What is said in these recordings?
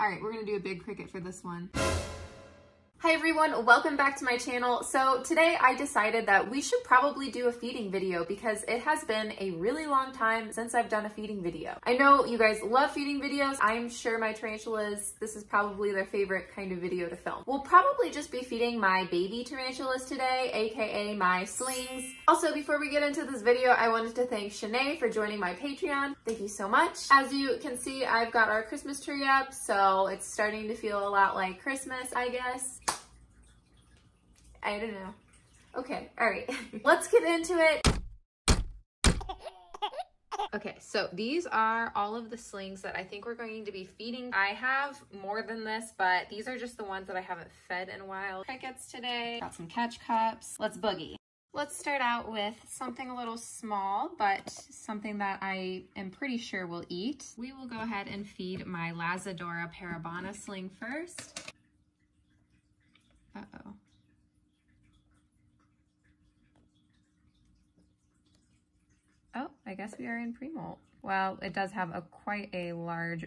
All right, we're gonna do a big cricket for this one. Hi everyone, welcome back to my channel. So today I decided that we should probably do a feeding video because it has been a really long time since I've done a feeding video. I know you guys love feeding videos. I'm sure my tarantulas, this is probably their favorite kind of video to film. We'll probably just be feeding my baby tarantulas today, aka my slings. Also, before we get into this video, I wanted to thank Shanae for joining my Patreon. Thank you so much. As you can see, I've got our Christmas tree up, so it's starting to feel a lot like Christmas, I guess. I don't know. Okay, all right. Let's get into it. Okay, so these are all of the slings that I think we're going to be feeding. I have more than this, but these are just the ones that I haven't fed in a while. Crickets today, got some catch cups. Let's boogie. Let's start out with something a little small, but something that I am pretty sure will eat. We will go ahead and feed my Lazadora parabana sling first. Uh-oh. Oh, I guess we are in pre-molt. Well, it does have quite a large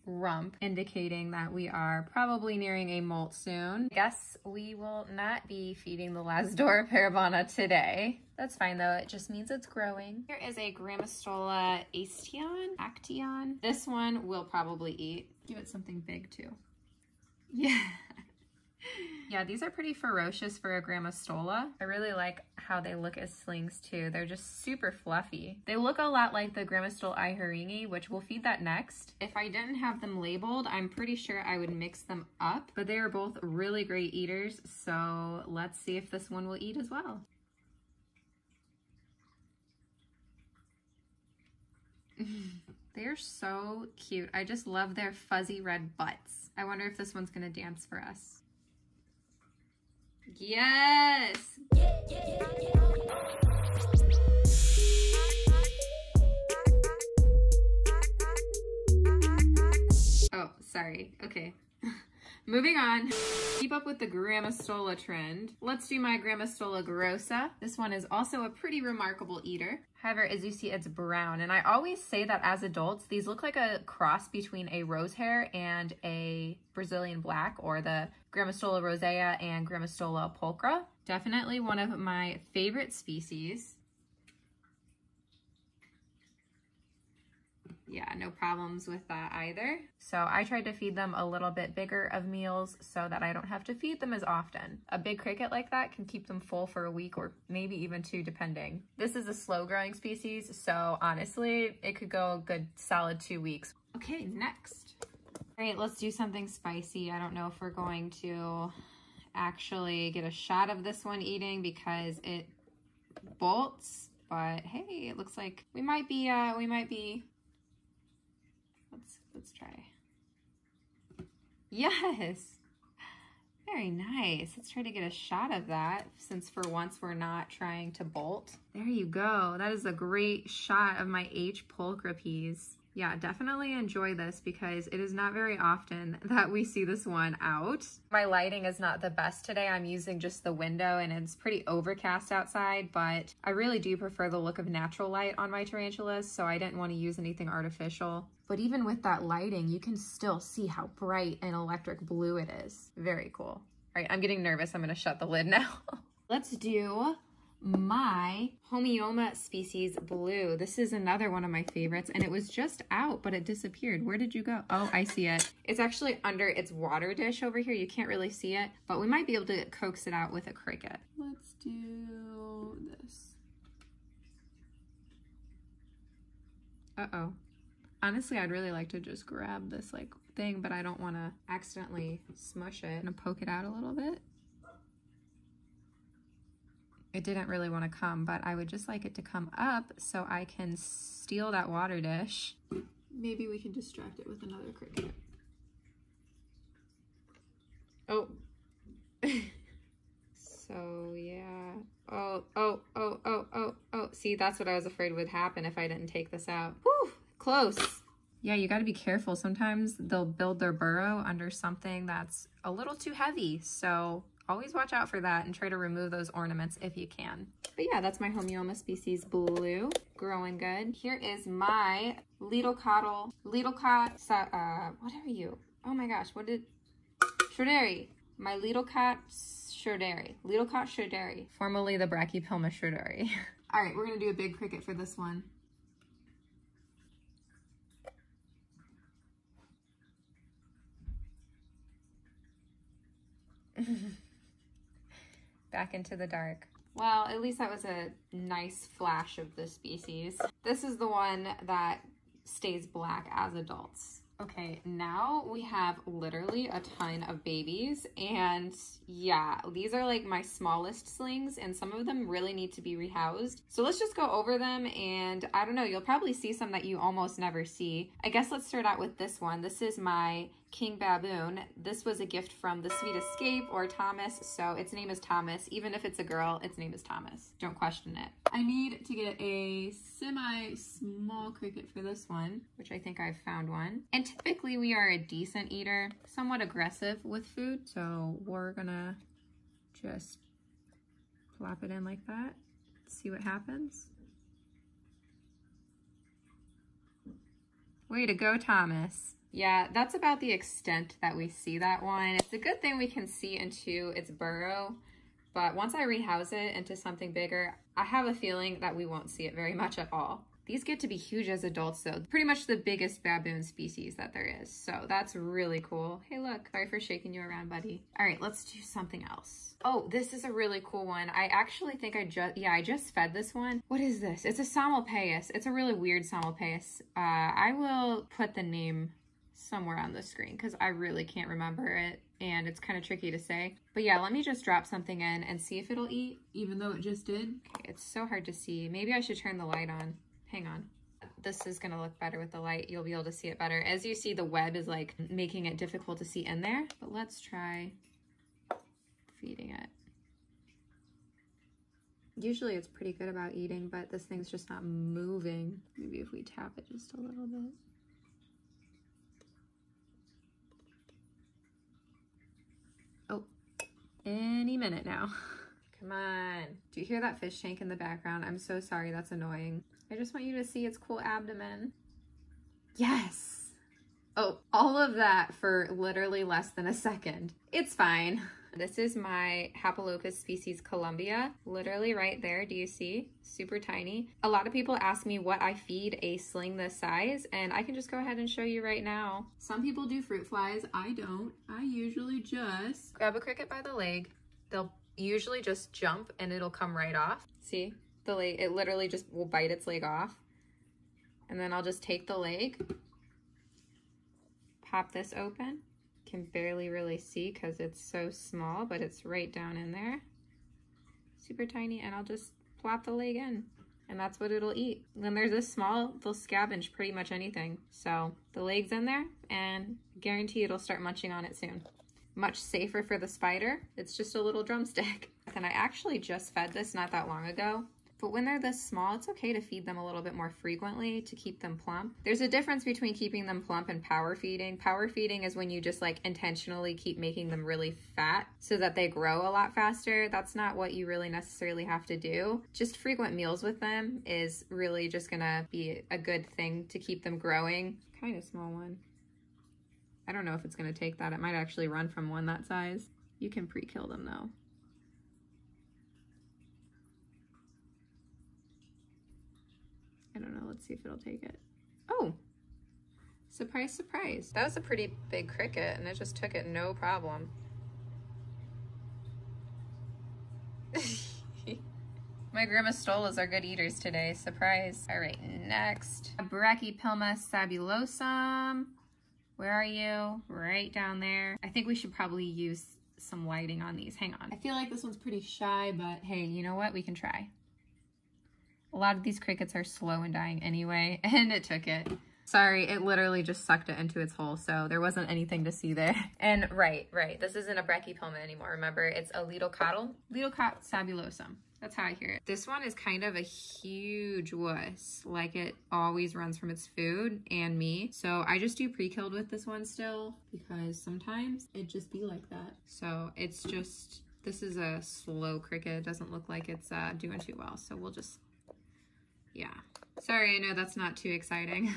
rump, indicating that we are probably nearing a molt soon. Guess we will not be feeding the Lazadora parabana today. That's fine though, it just means it's growing. Here is a Grammostola Action. This one will probably eat. Give it something big too. Yeah. Yeah, these are pretty ferocious for a Grammostola. I really like how they look as slings too. They're just super fluffy. They look a lot like the Grammostola Iheringi, which we'll feed that next. If I didn't have them labeled, I'm pretty sure I would mix them up, but they are both really great eaters. So let's see if this one will eat as well. They're so cute. I just love their fuzzy red butts. I wonder if this one's gonna dance for us. Yes! Oh, sorry. Okay. Moving on. Keep up with the Grammostola trend. Let's do my Grammostola grossa. This one is also a pretty remarkable eater. However, as you see, it's brown. And I always say that as adults, these look like a cross between a rose hair and a Brazilian black, or the Grammostola rosea and Grammostola pulchra. Definitely one of my favorite species. Yeah, no problems with that either. So I tried to feed them a little bit bigger of meals so that I don't have to feed them as often. A big cricket like that can keep them full for a week or maybe even two, depending. This is a slow growing species, so honestly, it could go a good solid 2 weeks. Okay, next. All right, let's do something spicy. I don't know if we're going to actually get a shot of this one eating because it bolts, but hey, it looks like we might be, let's try. Yes, very nice. Let's try to get a shot of that since for once we're not trying to bolt. There you go. That is a great shot of my H. pulchra peas. Yeah, definitely enjoy this because it is not very often that we see this one out. My lighting is not the best today. I'm using just the window and it's pretty overcast outside, but I really do prefer the look of natural light on my tarantulas, so I didn't want to use anything artificial. But even with that lighting, you can still see how bright and electric blue it is. Very cool. All right, I'm getting nervous. I'm gonna shut the lid now. Let's do my Homeoma species blue. This is another one of my favorites and it was just out, but it disappeared. Where did you go? Oh, I see it. It's actually under its water dish over here. You can't really see it, but we might be able to coax it out with a cricket. Let's do this. Uh-oh. Honestly, I'd really like to just grab this like thing, but I don't want to accidentally smush it. I'm gonna poke it out a little bit. It didn't really want to come, but I would just like it to come up so I can steal that water dish. Maybe we can distract it with another cricket. Oh. So yeah. Oh. See, that's what I was afraid would happen if I didn't take this out. Whew, close. Yeah, you got to be careful. Sometimes they'll build their burrow under something that's a little too heavy. So always watch out for that and try to remove those ornaments if you can. But yeah, that's my Homeoma species blue, growing good. Here is my Kat, what are you? Oh my gosh, what did... Shorderi. My little cat Shorderi. Little cat Shorderi. Formerly the Brachypelma Shorderi. All right, we're gonna do a big cricket for this one. Back into the dark. Well, at least that was a nice flash of the species. This is the one that stays black as adults. Okay, now we have literally a ton of babies, and yeah, these are like my smallest slings, and some of them really need to be rehoused. So let's just go over them, and I don't know, you'll probably see some that you almost never see. I guess let's start out with this one. This is my king baboon. This was a gift from the Sweet Escape, or Thomas, so its name is Thomas. Even if it's a girl, its name is Thomas. Don't question it. I need to get a semi-small cricket for this one, which I think I've found one. And typically we are a decent eater, somewhat aggressive with food, so we're gonna just plop it in like that, see what happens. Way to go, Thomas. Yeah, that's about the extent that we see that one. It's a good thing we can see into its burrow, but once I rehouse it into something bigger, I have a feeling that we won't see it very much at all. These get to be huge as adults though. Pretty much the biggest baboon species that there is. So that's really cool. Hey look, sorry for shaking you around, buddy. All right, let's do something else. Oh, this is a really cool one. I actually think I just fed this one. What is this? It's a Samalpaeus. It's a really weird Samalpaeus. I will put the name somewhere on the screen because I really can't remember it and it's kind of tricky to say. But yeah, let me just drop something in and see if it'll eat, even though it just did. Okay, it's so hard to see. Maybe I should turn the light on. Hang on. This is gonna look better with the light. You'll be able to see it better. As you see, the web is like making it difficult to see in there, but let's try feeding it. Usually it's pretty good about eating, but this thing's just not moving. Maybe if we tap it just a little bit. Oh, any minute now. Come on. Do you hear that fish tank in the background? I'm so sorry, that's annoying. I just want you to see its cool abdomen. Yes. Oh, all of that for literally less than a second. It's fine. This is my Hapalopus species Columbia, literally right there. Do you see? Super tiny. A lot of people ask me what I feed a sling this size, and I can just go ahead and show you right now. Some people do fruit flies. I don't. I usually just grab a cricket by the leg. They'll usually just jump and it'll come right off. See? The leg, it literally just will bite its leg off. And then I'll just take the leg, pop this open. Can barely really see because it's so small, but it's right down in there. Super tiny, and I'll just plop the leg in. And that's what it'll eat. When they're this small, they'll scavenge pretty much anything. So the leg's in there, and guarantee it'll start munching on it soon. Much safer for the spider. It's just a little drumstick. And I actually just fed this not that long ago. But when they're this small, it's okay to feed them a little bit more frequently to keep them plump. There's a difference between keeping them plump and power feeding. Power feeding is when you just like intentionally keep making them really fat so that they grow a lot faster. That's not what you really necessarily have to do. Just frequent meals with them is really just gonna be a good thing to keep them growing. Kind of small one. I don't know if it's gonna take that. It might actually run from one that size. You can pre-kill them though. I don't know, let's see if it'll take it. Oh, surprise, surprise. That was a pretty big cricket and it just took it no problem. My grammostolas are good eaters today, surprise. All right, next. Brachypelma sabulosum. Where are you? Right down there. I think we should probably use some lighting on these, hang on. I feel like this one's pretty shy, but hey, you know what, we can try. A lot of these crickets are slow in dying anyway, and it took it. Sorry, it literally just sucked it into its hole, so there wasn't anything to see there. And right, this isn't a Brachypelma anymore. Remember, it's a Kat sabulosum. That's how I hear it. This one is kind of a huge wuss, like it always runs from its food and me. So I just do pre-killed with this one still, because sometimes it just be like that. So it's just, this is a slow cricket. It doesn't look like it's doing too well, so we'll just Yeah. Sorry, I know that's not too exciting.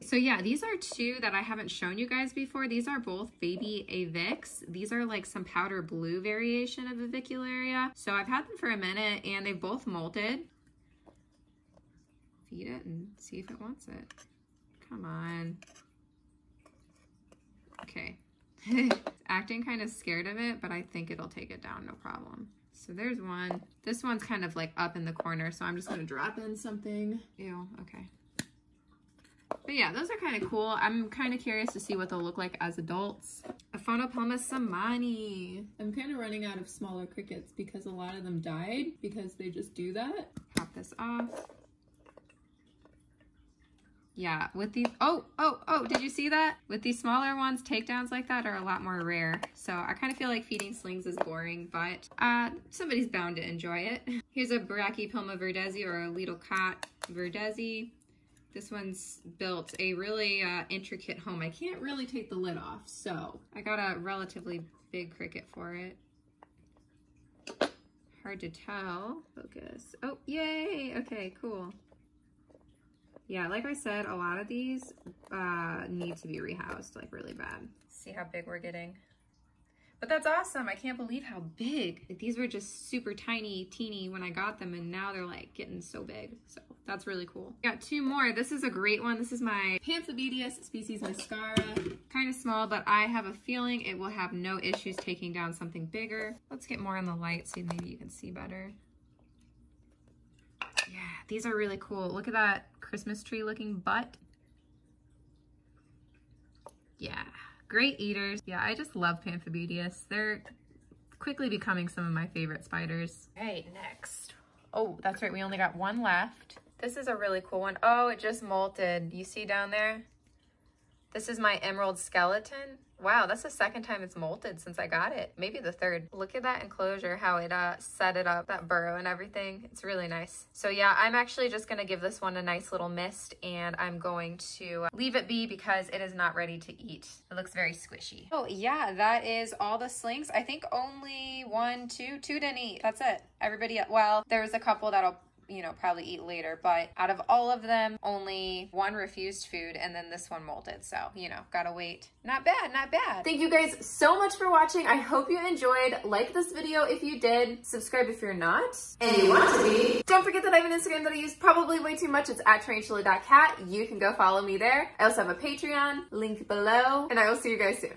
So yeah, these are two that I haven't shown you guys before. These are both baby Avix. These are like some powder blue variation of Avicularia. So I've had them for a minute and they've both molted. Feed it and see if it wants it. Come on. Okay. It's acting kind of scared of it, but I think it'll take it down, no problem. So there's one. This one's kind of like up in the corner, so I'm just gonna drop in something. Ew, okay. But yeah, those are kind of cool. I'm kind of curious to see what they'll look like as adults. Aphonopelma samani. I'm kind of running out of smaller crickets because a lot of them died because they just do that. Pop this off. Yeah, with these, oh, did you see that? With these smaller ones, takedowns like that are a lot more rare. So I kind of feel like feeding slings is boring, but somebody's bound to enjoy it. Here's a Brachypelma verdezi or a Tarantula Kat verdezi. This one's built a really intricate home. I can't really take the lid off, so I got a relatively big cricket for it. Hard to tell. Focus. Oh, yay! Okay, cool. Yeah, like I said, a lot of these need to be rehoused, like really bad. See how big we're getting. But that's awesome. I can't believe how big. Like, these were just super tiny, teeny when I got them, and now they're like getting so big. So that's really cool. Got two more. This is a great one. This is my Pamphibedius species Mascara. Kind of small, but I have a feeling it will have no issues taking down something bigger. Let's get more on the light so maybe you can see better. Yeah, these are really cool. Look at that Christmas tree looking butt. Yeah, great eaters. Yeah, I just love Pamphibedius. They're quickly becoming some of my favorite spiders. Right, next. Oh, that's right, we only got one left. This is a really cool one. Oh, it just molted. You see down there? This is my emerald skeleton. Wow, that's the second time it's molted since I got it. Maybe the third. Look at that enclosure, how it set it up, that burrow and everything. It's really nice. So yeah, I'm actually just gonna give this one a nice little mist and I'm going to leave it be because it is not ready to eat. It looks very squishy. Oh yeah, that is all the slings. I think only two didn't eat. That's it. Everybody, well, there's a couple that'll probably eat later, but out of all of them, only one refused food and then this one molted. So, gotta wait. Not bad, not bad. Thank you guys so much for watching. I hope you enjoyed. Like this video if you did. Subscribe if you're not. And you want to be. Don't forget that I have an Instagram that I use probably way too much. It's at Tarantula Kat. You can go follow me there. I also have a Patreon, link below, and I will see you guys soon.